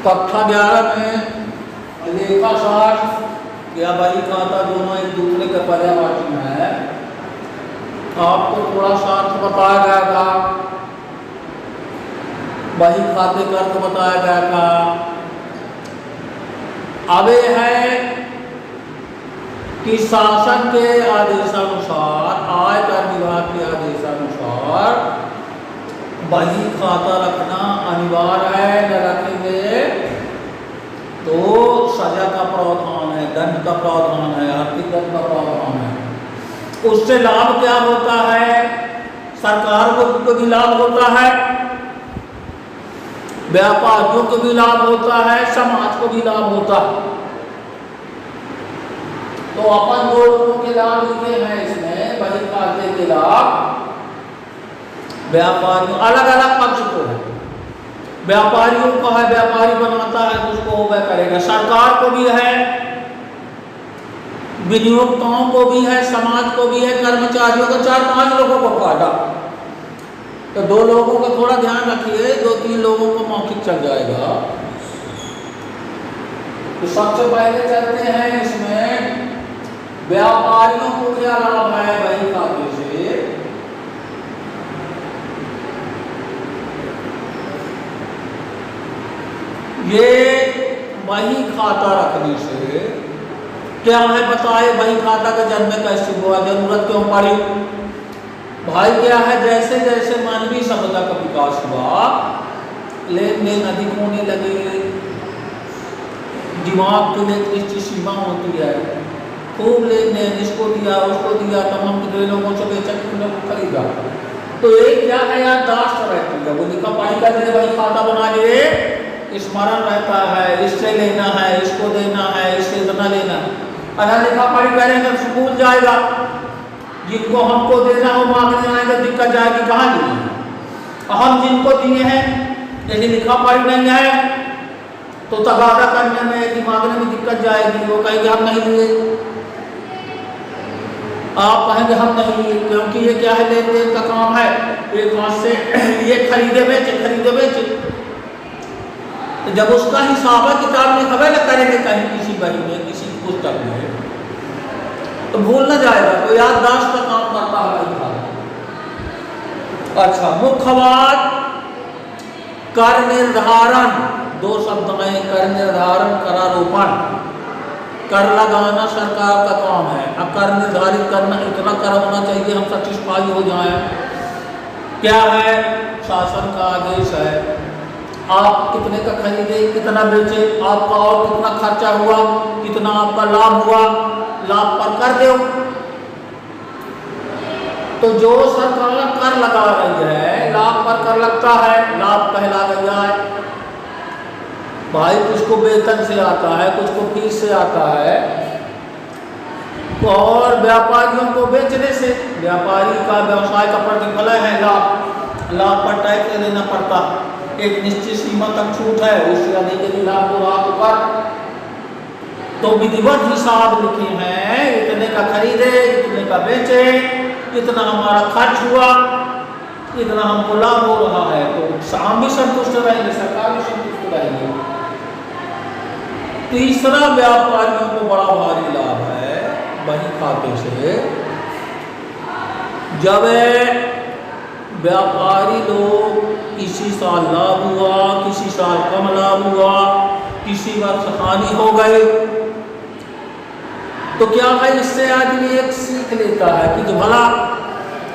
कक्षा 11 में लेखा शास्त्र या बही खाता दोनों एक दूसरे के पर्यायवाची है। आपको थोड़ा सा अर्थ बताया गया था, बही खाते का अर्थ बताया गया था। अब ये है कि शासन के आदेशानुसार, आयकर विभाग के आदेशानुसार बही खाता रखना अनिवार्य है। न रखेंगे तो सजा का प्रावधान है, दंड का प्रावधान है, आर्थिक दंड का प्रावधान है। उससे लाभ क्या होता है? सरकार को भी लाभ होता है, व्यापारियों को भी लाभ होता है, समाज को भी लाभ होता है। तो अपन दो लोगों के लाभ लिखे हैं इसमें, बही खाते के लाभ व्यापारियों, अलग अलग पक्ष को है। व्यापारियों को है, व्यापारी बनाता है तो उसको वह करेगा। सरकार को भी है, विनियोक्ताओं को भी है, समाज को भी है, कर्मचारियों को, 4-5 लोगों को फायदा। तो 2 लोगों का थोड़ा ध्यान रखिए, 2-3 लोगों को मौखिक चल जाएगा। तो सबसे पहले चलते हैं इसमें व्यापारियों को क्या लाभ है बही खाते से। ये बही खाता रखने से क्या है बताए? बही खाता का जन्म कैसे हुआ, जरूरत क्यों पड़ी? भाई क्या है, जैसे जैसे मानवीय सभ्यता का विकास हुआ, लेन देन अधिक होने लगे, दिमाग के लिए एक निश्चित सीमा होती है, खूब लेन देन, इसको दिया उसको दिया, तमाम लोगों से बेचा, खरीदा। तो ये क्या है यार, दास्त रहती है। वो लिखा पढ़ी कर दे, बही खाता बना लिए, स्मरण रहता है, इससे लेना है, इसको देना है, इससे इतना लेना। अगर लिखा पढ़ी करेंगे तो स्कूल जाएगा, जिनको हमको देना हो मांगने आएंगे, दिक्कत जाएगी, कहाँ देंगे? हम जिनको दिए हैं यदि लिखा पढ़ी नहीं है तो तगादा करने में, यदि मांगने में दिक्कत जाएगी। वो कहेंगे हम नहीं लिए, आप कहेंगे हम नहीं लिए, क्योंकि ये क्या है, लेन देन का काम है। एक हाथ से ये खरीदे बेचे, खरीदे बेचे, तो जब उसका हिसाब किताब में खबर न करेंगे कहीं किसी बही में, किसी पुस्तक में, तो भूल न जाएगा। तो याददाश्त का काम करता है बही खाता। अच्छा, मुख्य बात कर निर्धारण, 2 शब्द में, कर निर्धारण, करारोपण। कर लगाना सरकार का काम है। अब कर निर्धारित करना, इतना कर होना चाहिए हम सैटिस्फाई हो जाएं। क्या है? शासन का आदेश है, आप कितने का खरीदे, कितना बेचे, आपका और कितना खर्चा हुआ, कितना आपका लाभ हुआ, लाभ पर कर दो। तो जो सरकार कर लगा रही है, लाभ पर कर लगता है, लाभ कहला गया है। भाई कुछ को वेतन से आता है, कुछ को फीस से आता है, और व्यापारियों को बेचने से। व्यापारी का व्यवसाय का प्रतिफल है लाभ, लाभ पर टैक्स देना पड़ता। एक निश्चित सीमा तक छूट है, उससे अधिक यदि लाभ हो रहा तो कर। तो विधिवत हिसाब लिखे हैं, इतने का खरीदे, इतने का बेचे, इतना हमारा खर्च हुआ, इतना हमको लाभ हो रहा है। तो हम भी संतुष्ट रहेंगे, सरकार भी संतुष्ट रहेगी। तीसरा, व्यापारियों को बड़ा भारी लाभ है बही खाते से। जब व्यापारी लोग किसी साल लाभ हुआ, किसी साल कम लाभ हुआ, किसी वर्ष हानि हो गई, तो क्या है, इससे आदमी एक सीख लेता है कि भला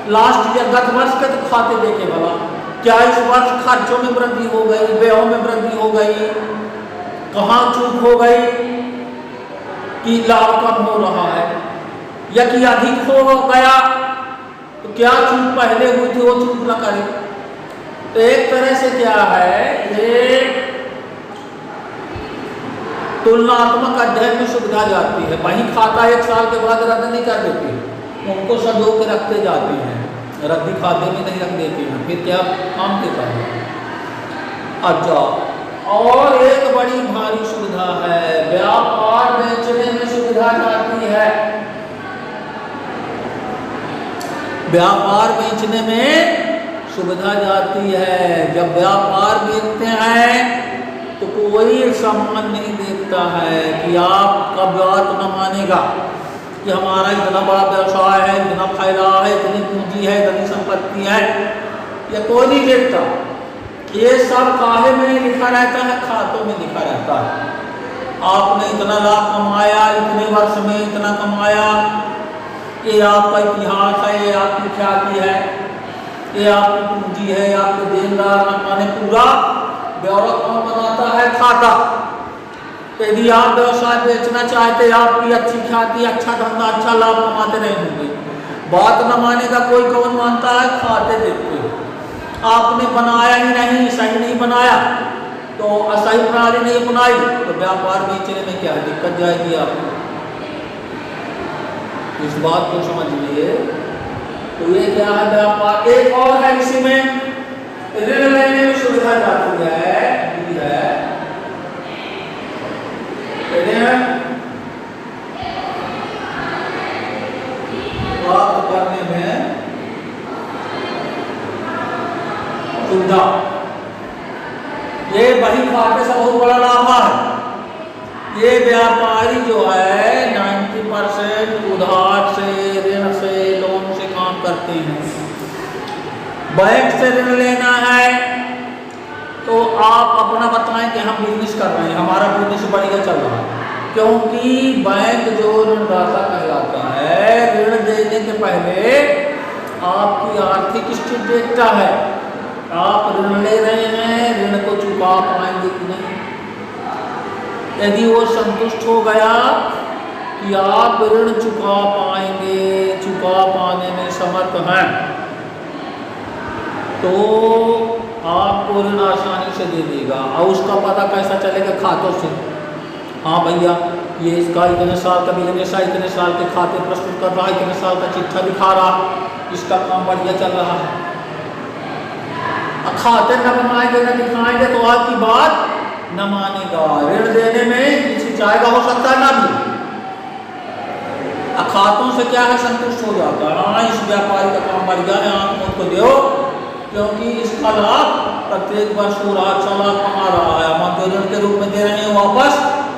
लास्ट या गत वर्ष के तो खाते देखे, भला क्या इस वर्ष खर्चों में वृद्धि हो गई, व्ययों में वृद्धि हो गई, कहाँ चूक हो गई कि लाभ कम हो रहा है, या कि अधिक हो गया, तो क्या चूक पहले हुई थी वो चूक न करे। तो एक तरह से क्या है, ये तुलनात्मक अध्ययन में सुविधा जाती है। बही खाता 1 साल के बाद रद्द नहीं कर देती, उनको संजो के रखते जाती हैं, रद्दी खाते में नहीं रख देती हैं, फिर क्या काम देता है। अच्छा, और एक बड़ी भारी सुविधा है, व्यापार बेचने में सुविधा जाती है। व्यापार बेचने में सुविधा जाती है। जब व्यापार बेचते हैं तो कोई सम्मान नहीं देखता है कि आपका बात न मानेगा कि हमारा इतना बड़ा व्यवसाय है, इतना फायदा है, इतनी पूंजी है, इतनी संपत्ति है, या कोई नहीं देखता। ये सब काहे में लिखा रहता है? खातों में लिखा रहता है। आपने इतना लाभ कमाया, इतने वर्ष में इतना कमाया, ये आपका इतिहास है, ये आपकी ख्याति है, ये आपकी पूंजी है, आपके देनदार माने पूरा ब्यौरा कौन बनाता है? खाता। यदि आप व्यवसाय बेचना चाहते, आपकी अच्छी ख्याति, अच्छा धंधा, अच्छा लाभ कमाते रहेंगे, बात न मानेगा कोई, कौन मानता है? खाते देखते हो। आपने बनाया ही नहीं, सही नहीं बनाया, तो असही प्रणाली नहीं अपनाई, तो व्यापार बेचने में क्या दिक्कत जाएगी आपको? इस बात को समझिए। तो ये क्या है? व्यापार। एक और है इसी में, ऋण लेने में सुविधा जाती है, ऋण प्राप्त करने में सुविधा। ये बही खाते से बहुत बड़ा लाभ है। ये व्यापारी जो है 90% उधार से, ऋण से, लोन से काम करते हैं। बैंक से ऋण लेना है तो आप अपना बताएं कि हम बिजनेस कर रहे हैं, हमारा बिजनेस बढ़िया चल रहा है, क्योंकि बैंक जो ऋणदाता कहलाता है, ऋण देने के पहले आपकी आर्थिक स्थिति देखता है। आप ऋण ले रहे हैं, ऋण को चुका पाएंगे कि नहीं। यदि वो संतुष्ट हो गया कि आप ऋण चुका पाएंगे, चुका पाने में समर्थ हैं, तो आपको ऋण आसानी से दे देगा। और उसका पता कैसा चलेगा? खातों से। हाँ भैया, ये इसका इतने साल का बिजनेस है, इतने साल के खाते प्रस्तुत कर रहा है, इतने साल का चिट्ठा दिखा रहा, इसका काम बढ़िया चल रहा है। खाते न बनाएंगे, न दिखाएंगे, तो आपकी बात न मानेगा। ऋण देने में हिचकिचाएगा, हो सकता है ना भी। खातों से क्या है? संतुष्ट हो जाता है। हाँ, इस व्यापारी का काम बढ़िया है, आप मुझको दो, क्योंकि इसका लाभ प्रत्येक वर्ष हो रहा, अच्छा लाभ कमा रहा है, हम तो ऋण के रूप में दे रहे हैं, वापस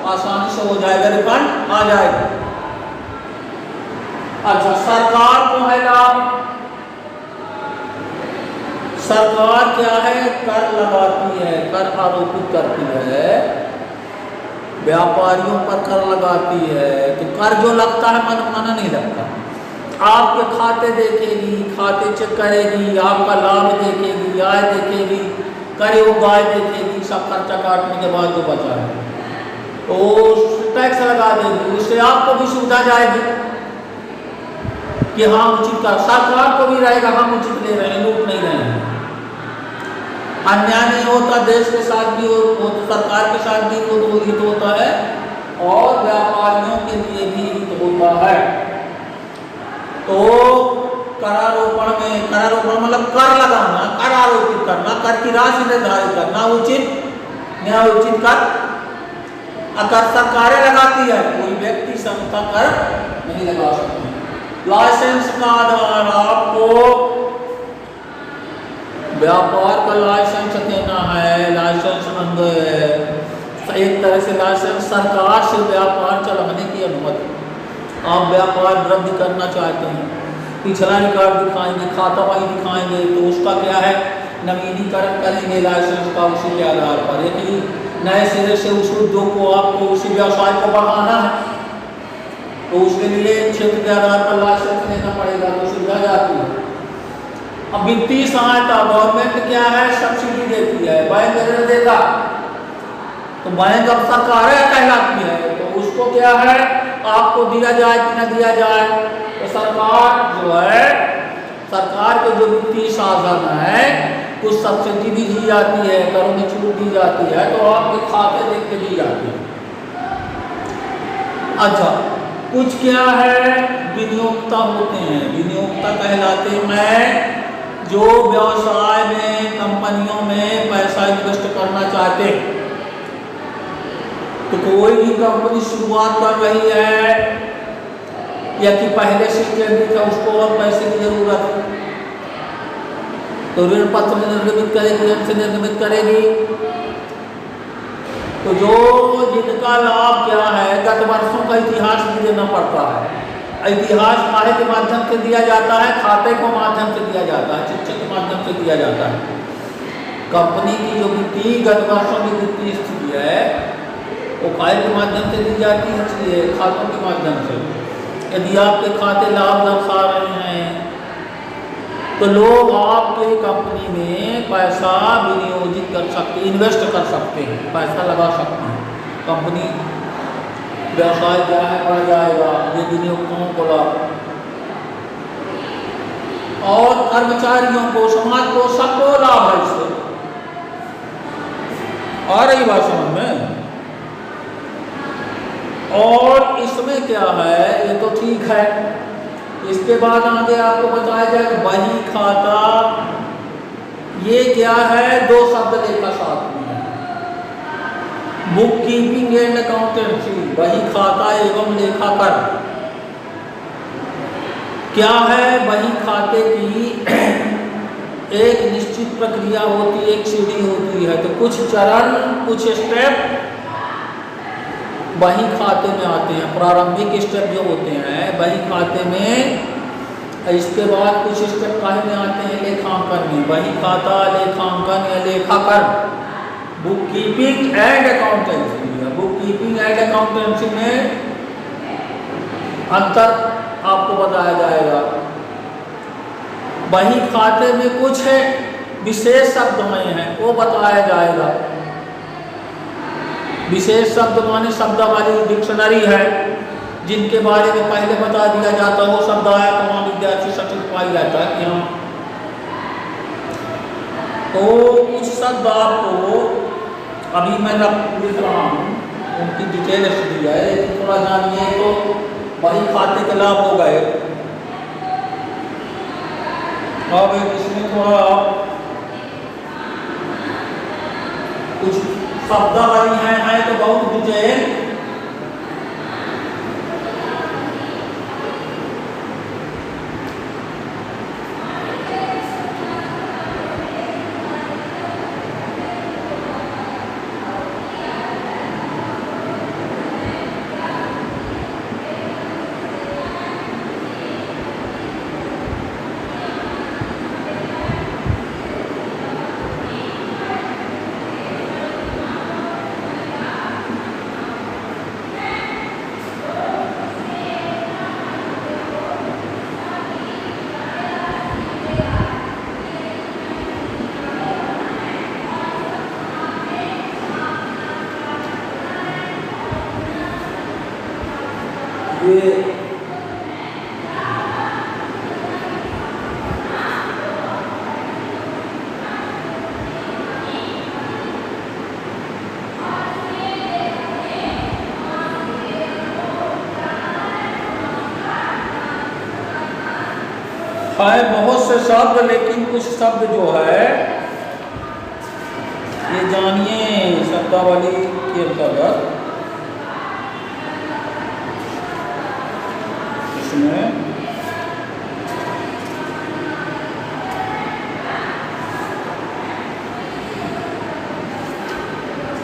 आसानी से हो जाएगा, रिफंड आ जाएगा। अच्छा, सरकार को है लाभ। सरकार क्या है? कर लगाती है, कर आरोपित करती है, व्यापारियों पर कर लगाती है। तो कर जो लगता है मन नहीं लगता। आपके खाते देखेगी, खाते चेक करेगी, आपका लाभ देखेगी, आय देखेगी, करे उगाय देखेगी, सब खर्चा काटने के बाद जो बचा है तो टैक्स लगा देगी। उससे आपको भी सुविधा जाएगी कि हाँ उचित कर, सरकार को भी रहेगा हम उचित ले रहे हैं, लूट नहीं रहे हैं। अन्याय नहीं होता, देश के साथ भी हो, सरकार के साथ भी तो हित होता है, और व्यापारियों के लिए भी हित होता है। तो करारोपण में, करारोपण मतलब कर लगाना, कर आरोपित करना, कर की राशि निर्धारित करना, उचित न्याय उचित कर। अगर सरकारें लगाती है, कोई व्यक्ति संस्था कर नहीं लगा सकती। लाइसेंस का आधार, आपको व्यापार का लाइसेंस देना है, लाइसेंस एक तरह से लाइसेंस सरकार से व्यापार चलाने की अनुमति। आप व्यापार रद्द करना चाहते हैं, पिछला रिकॉर्ड दिखाएंगे, खाता बही दिखाएंगे, तो उसका क्या है? नवीनीकरण करेंगे लाइसेंस का, उसी के आधार पर। यदि नए सिरे से उस उद्योग को, आपको उसी व्यवसाय को बढ़ाना है, तो उसके लिए क्षेत्र के आधार पर लाइसेंस लेना पड़ेगा, तो सुविधा जाती है। अब वित्तीय सहायता, गवर्नमेंट क्या है? सब्सिडी देती है, बैंक ऋण देगा, तो बैंक अब सरकार कहलाती है, तो उसको क्या है? आपको दिया जाए कि न दिया जाए, तो सरकार जो है, सरकार के जो वित्तीय साधन है, कुछ सब्सिडी भी दी जाती है, करों में छूट दी जाती है, तो आपके खाते देख के दी जाती है। अच्छा, कुछ क्या है? विनियोक्ता होते हैं, विनियोक्ता कहलाते हैं जो व्यवसाय में, कंपनियों में पैसा इन्वेस्ट करना चाहते हैं। तो कोई भी कंपनी शुरुआत कर रही है, या कि पहले से स्टैंडर्ड है, उसको और पैसे की जरूरत है, तो ऋण पत्र निर्गमित करेगी, ऋण से निर्गमित करेगी, तो जो जिनका लाभ क्या है, गत वर्षों का इतिहास भी देना पड़ता है। इतिहास काहे के माध्यम से दिया जाता है? खाते के माध्यम से दिया जाता है, चिट्ठे के माध्यम से दिया जाता है। कंपनी की जो वित्तीय गत वर्षों की वित्तीय स्थिति है वो काहे के माध्यम से दी जाती है? इसलिए खातों के माध्यम से। यदि आपके खाते लाभ दर्शा रहे हैं तो लोग आपके कंपनी में पैसा विनियोजित कर सकते, इन्वेस्ट कर सकते हैं, पैसा लगा सकते हैं। कंपनी व्यवसाय क्या है, बढ़ जाएगा, ये विनियोगों को लाभ, और कर्मचारियों को, समाज को, सबको लाभ है इससे। आ रही बात समझ में? और इसमें क्या है, ये तो ठीक है। इसके बाद आगे आपको बताया जाए बही खाता, ये क्या है? दो शब्द लेखा साथ में है, बुक कीपिंग एंड अकाउंटेंसी, बही खाता एवं लेखाकर। क्या है? बही खाते की एक निश्चित प्रक्रिया होती है, एक सीढ़ी होती है, तो कुछ चरण, कुछ स्टेप बही खाते में आते हैं। प्रारंभिक स्टेप जो होते हैं बही खाते में, इसके बाद कुछ स्टेप काहे में आते हैं? लेखांकन में। बही खाता, लेखांकन या लेखाकर, bookkeeping and accountancy. Bookkeeping and accountancy में अंतर आपको बताया जाएगा। बही खाते में कुछ विशेष शब्द हैं वो बताया जाएगा। विशेष शब्द माने शब्दावली डिक्शनरी है, जिनके बारे में पहले बता दिया जाता है। वो शब्द आया तो वहाँ विद्यार्थी सटीक पाई जाता है कि हाँ, तो कुछ शब्द आपको अभी मैं लिख रहा हूँ, उनकी डिटेल दी है, लेकिन थोड़ा जानिए तो बही खाते के लाभ हो गए। अब इसमें थोड़ा कुछ शब्दावली है तो बहुत डिटेल। है बहुत से शब्द, लेकिन कुछ शब्द जो है ये जानिए शब्दावली के अंतर्गत। इसमें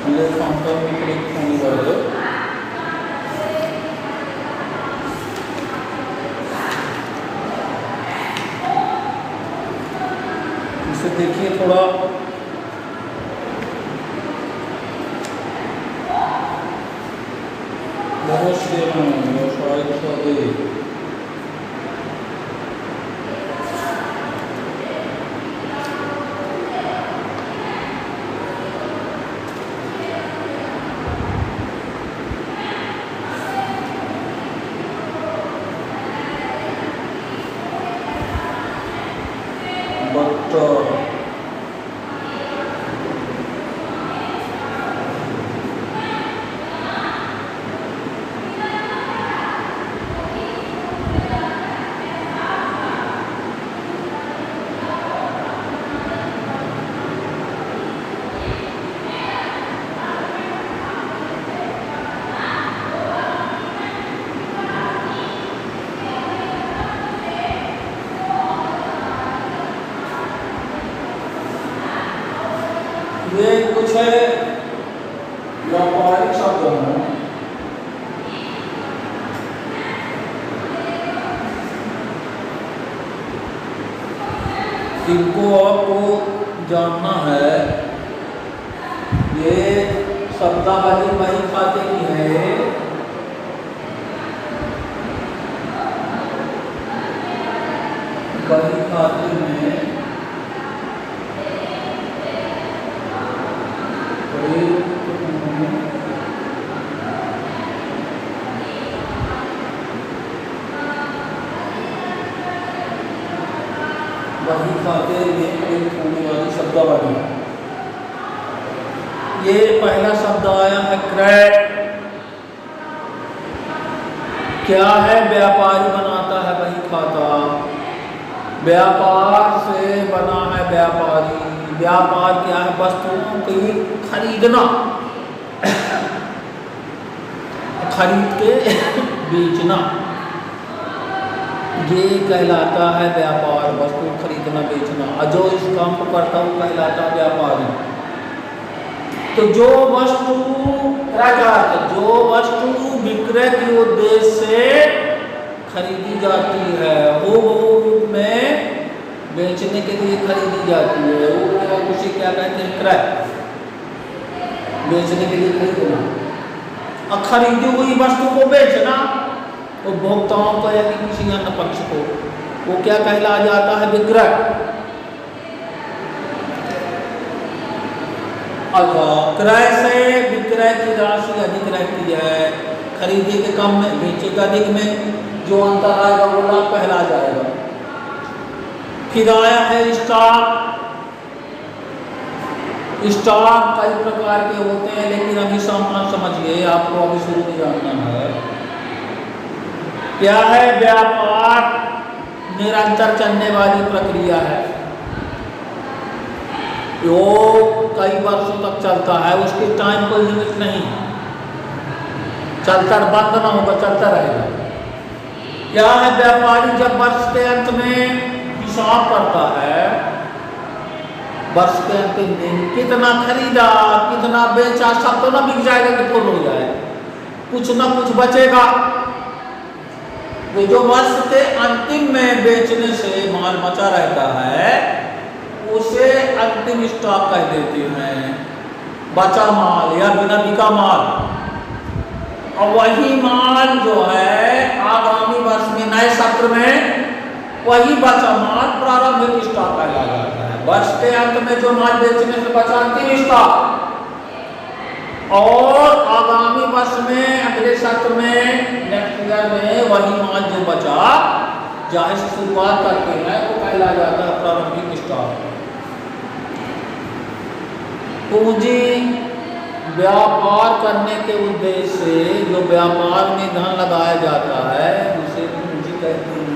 लेखांकन में क्लिक होने वाले देखिए थोड़ा बहुत से व्यवसाय इनको आपको जानना है। ये शब्दावली बही खाते की है। बही खाते में वही खाते में होने वाली शब्दावली। ये पहला शब्द आया है क्रय। क्या है? व्यापारी बनाता है वही खाता। व्यापार से बना है व्यापारी। व्यापार क्या है? वस्तुओं की खरीदना, खरीद के बेचना, ये कहलाता है व्यापार। वस्तु खरीदना बेचना, और जो इस काम को करता है वो कहलाता है व्यापारी। तो जो वस्तु जो वस्तु विक्रय के उद्देश्य से खरीदी जाती है वो रूप में बेचने के लिए खरीदी जाती है, वो उसे क्या कहते हैं? क्रय। बेचने के लिए खरीदना, और खरीदी हुई वस्तु को बेचना उपभोक्ताओं को या किसी अन्य पक्ष को, वो क्या कहला जाता है? विक्रय। क्रय से विक्रय की राशि अधिक रहती है। खरीदे के कम में, बेचे के अधिक में, जो अंतर आएगा वो लाभ कहला जाएगा। फिर आया है स्टॉक। स्टॉक कई प्रकार के होते हैं, लेकिन अभी सामान समझिए, आपको अभी शुरू में जानना है। क्या है? व्यापार निरंतर चलने वाली प्रक्रिया है, जो कई वर्षों तक चलता है। उसके टाइम कोई लिमिट नहीं, चलता, बंद ना होगा, चलता रहेगा। क्या है? व्यापारी जब वर्ष के अंत में हिसाब करता है, वर्ष के अंतिम दिन कितना खरीदा, कितना बेचा, सब तो ना बिक जाएगा कि फुल हो जाए, कुछ ना कुछ बचेगा। जो वर्ष के अंतिम में बेचने से माल बचा रहता है उसे अंतिम स्टॉक कह देते हैं, बचा माल या बिना बिका माल। और वही माल जो है आगामी वर्ष में नए सत्र में वही बचा माल प्रारंभिक स्टॉक कहला जाता है। वर्ष के अंत में जो माल बेचने से बचा अंतिम स्टॉक, और आगामी वर्ष में अगले सत्र में नेक्स्ट ईयर में वही माल जो बचा, जहाँ से शुरुआत करते हैं, वो कहला जाता है प्रारंभिक स्टॉक। पूंजी व्यापार करने के उद्देश्य से जो व्यापार में धन लगाया जाता है उसे पूंजी कहते हैं।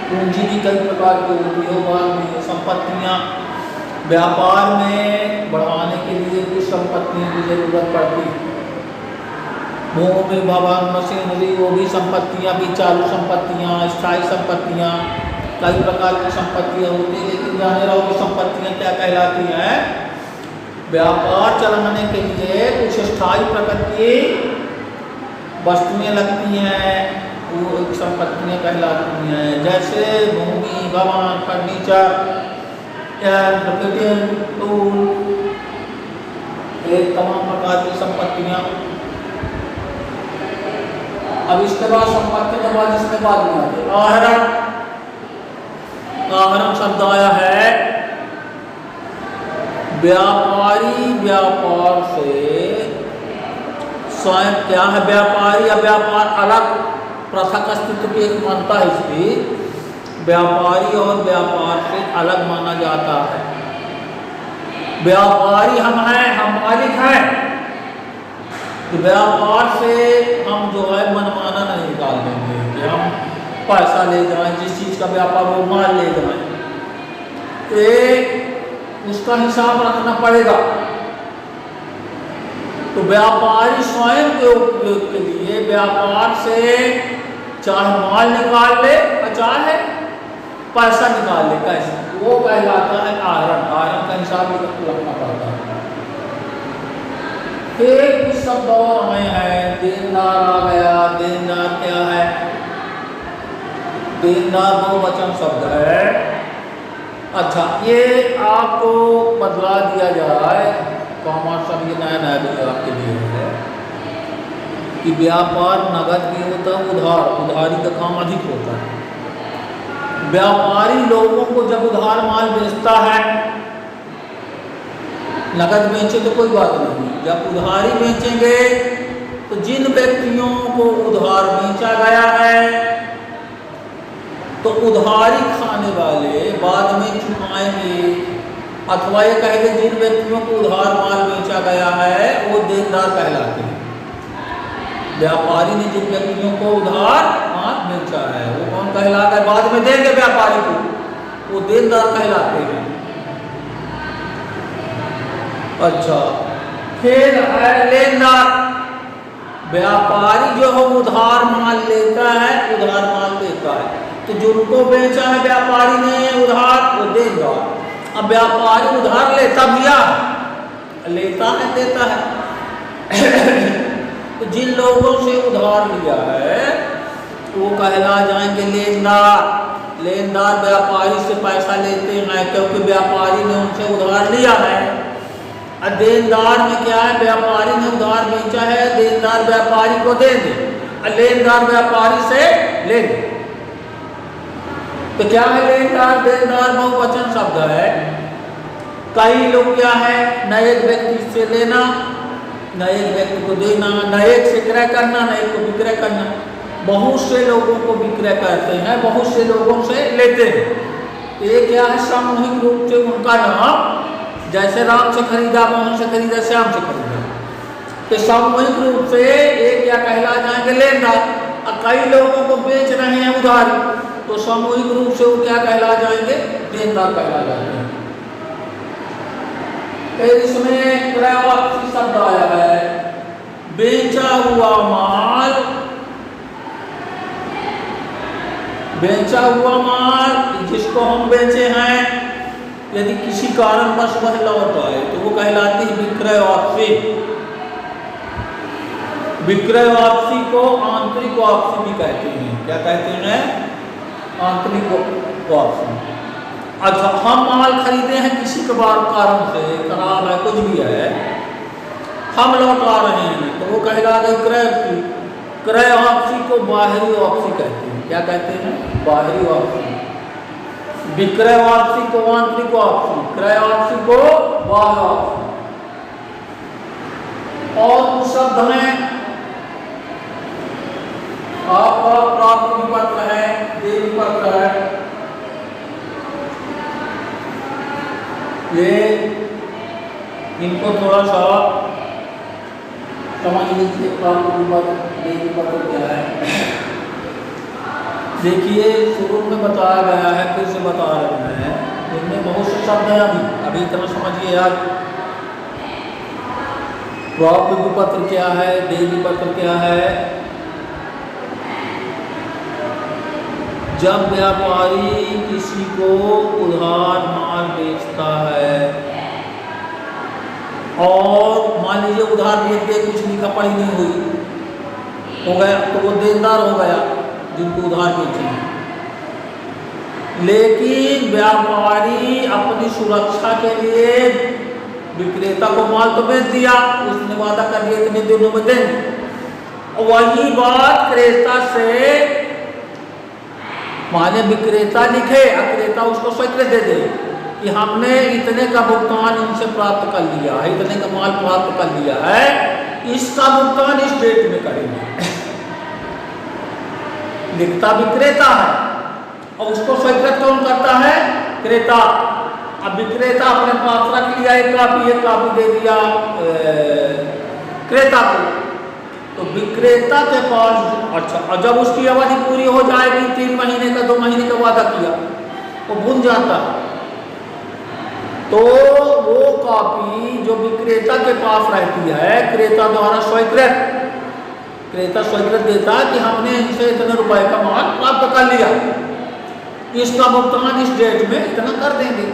पूंजी भी कई प्रकार के उपयोग में, संपत्तियां, व्यापार में बढ़ाने के लिए कुछ संपत्तियों की जरूरत पड़ती है। भूमि, भवन, मशीनरी, वो भी संपत्तियां भी, चालू संपत्तियां, स्थायी संपत्तियां, कई प्रकार की संपत्तियां होती हैं। लेकिन जाने रहो कि संपत्तियां क्या कहलाती हैं? व्यापार चलाने के लिए कुछ स्थायी प्रकृति की वस्तुएं लगती हैं, वो संपत्तियां कहलाती हैं। जैसे भूमि, भवन, फर्नीचर, टूल, एक तमाम प्रकार की संपत्तियां। अब इसके बाद संपत्ति के बाद इसमें बाद में आते आहरण। आहरण शब्द आया है व्यापारी व्यापार से स्वयं। क्या है? व्यापारी या व्यापार अलग पृथक अस्तित्व की एक मान्यता है इसकी। व्यापारी और व्यापार से अलग माना जाता है। व्यापारी हम हैं, हम मालिक हैं, तो व्यापार से हम जो है मनमाना नहीं निकाल देंगे कि हम पैसा ले जाएं, जिस चीज़ का व्यापार वो माल ले जाएं, उसका हिसाब रखना पड़ेगा। तो व्यापारी स्वयं के उपयोग के लिए व्यापार से चाहे माल निकाल ले और चाहे पैसा निकाल ले, कैसे, वो कहलाता है आहरण। आहरण का हिसाब रखना पड़ता है। एक शब्द और हमें है, देनदार आ गया। देनदार क्या है? देनदार बहुवचन शब्द है। अच्छा, ये आपको बदला दिया जाए, कॉमर्स सब ये नया नया भी आपके लिए है कि व्यापार नगद भी होता है, उधारी का काम अधिक होता है। व्यापारी लोगों को जब उधार माल बेचता है, नगद बेचे तो कोई बात नहीं, जब उधारी बेचेंगे तो जिन व्यक्तियों को उधार बेचा गया है तो उधारी खाने वाले बाद में चुकाएंगे, अथवा ये कह दे जिन व्यक्तियों को उधार माल बेचा गया है वो देनदार कहलाते हैं। व्यापारी ने जिन व्यक्तियों को उधार माल बेचा है वो कौन कहलाता है? बाद में देंगे व्यापारी को, वो देनदार कहलाते हैं। अच्छा, फिर है लेनदार। व्यापारी जो है उधार माल लेता है, उधार माल देता है, तो जिनको बेचा है व्यापारी ने उधार वो देनदार। अब व्यापारी उधार लेता है देता है तो जिन लोगों से उधार लिया है वो कहला जाएंगे लेनदार। लेनदार व्यापारी से पैसा लेते हैं क्योंकि व्यापारी ने उनसे उधार लिया है। और देनदार में क्या है? व्यापारी ने उधार बेचा है, देनदार व्यापारी को दे दे और लेनदार व्यापारी से ले दे। तो क्या है लेनदार? देनदार बहुवचन शब्द है। कई लोग क्या है, नए व्यक्ति से लेना, नए व्यक्ति को देना, नए से क्रय करना, नए को विक्रय करना। बहुत से लोगों को विक्रय करते हैं, बहुत से लोगों से लेते हैं। ये क्या है? सामूहिक रूप से उनका नाम, जैसे राम से खरीदा, मोहन से खरीदा, श्याम से खरीदा, तो सामूहिक रूप से ये क्या कहला जाएंगे? लेनदार। और कई लोगों को बेच रहे हैं उधारी, तो सामूहिक रूप से वो क्या कहला जाएंगे? देनदार कहला जाएंगे। फिर इसमें क्रय वापसी शब्द आया है। बेचा हुआ माल, बेचा हुआ माल जिसको हम बेचे हैं, यदि किसी कारणवश वह लौट आए तो वो कहलाती है विक्रय वापसी। विक्रय वापसी को आंतरिक वापसी भी कहते हैं। क्या कहते हैं? आंतरिक वापसी। अच्छा, हम माल खरीदे हैं किसी कारण से, खराब है, कुछ भी है, हम लौटा रहे हैं तो वो कहला गई क्रय वापसी। क्रय वापसी को बाहरी वापसी कहते हैं। क्या कहते हैं? बाहरी वापसी। विक्रय वापसी को आंतरिक वापसी, क्रय वापसी को बाह्य वापसी। और कुछ शब्द में आपका प्राप्ति पत्र है, देवी पत्र है, ये इनको थोड़ा सा समझ लीजिए। प्राप्ति पत्र, देवी पत्र क्या है? देखिए, शुरू में बताया गया है, फिर से बता रहे हैं, इनमें बहुत से शब्द हैं। अभी इतना समझिए यार। प्राप्ति पत्र क्या है? देवी पत्र क्या है? जब व्यापारी किसी को उधार माल बेचता है और मान लीजिए उधार बेच दे, कुछ लिखा पढ़ी नहीं हुई हो गया, तो वो देनदार हो गया जिनको उधार बेचे हैं। लेकिन व्यापारी अपनी सुरक्षा के लिए विक्रेता को माल तो बेच दिया, उसने वादा कर दिया इतने दिनों में देंगे। वही बात क्रेता से, माने विक्रेता लिखे, क्रेता उसको स्वीकृति दे दे कि हमने इतने का भुगतान इनसे प्राप्त कर लिया है, इतने का माल प्राप्त कर लिया है, इसका भुगतान इस डेट में करेंगे। लिखता विक्रेता है और उसको स्वीकृत कौन करता है? क्रेता। अब विक्रेता अपने पास रख लिया एक कापी दे दिया क्रेता को, तो विक्रेता के पास, अच्छा, और जब उसकी अवधि पूरी हो जाएगी, 3 महीने का 2 महीने का वादा किया, वो भूल जाता, तो वो कापी जो विक्रेता के पास रहती है, क्रेता द्वारा स्वीकृत, क्रेता स्वीकृत देता कि हमने इनसे इतने रुपए का माल प्राप्त कर लिया, इसका भुगतान इस डेट में इतना कर देंगे।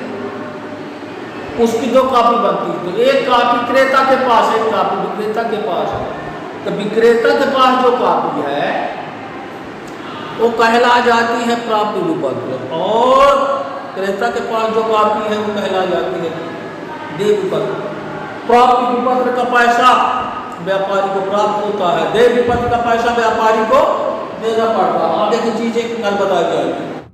उसकी 2 कापी बनती है, तो एक कापी क्रेता के पास है, एक कापी विक्रेता के पास है। तो विक्रेता के पास जो कापी है वो कहला जाती है प्राप्ति विपत्र, और क्रेता के पास जो कॉपी है वो कहला जाती है देय विपत्र। प्राप्ति विपत्र का पैसा व्यापारी को प्राप्त होता है, देय विपत्र का पैसा व्यापारी को देना पड़ता है। आगे की चीजें कल बताई जाएगी।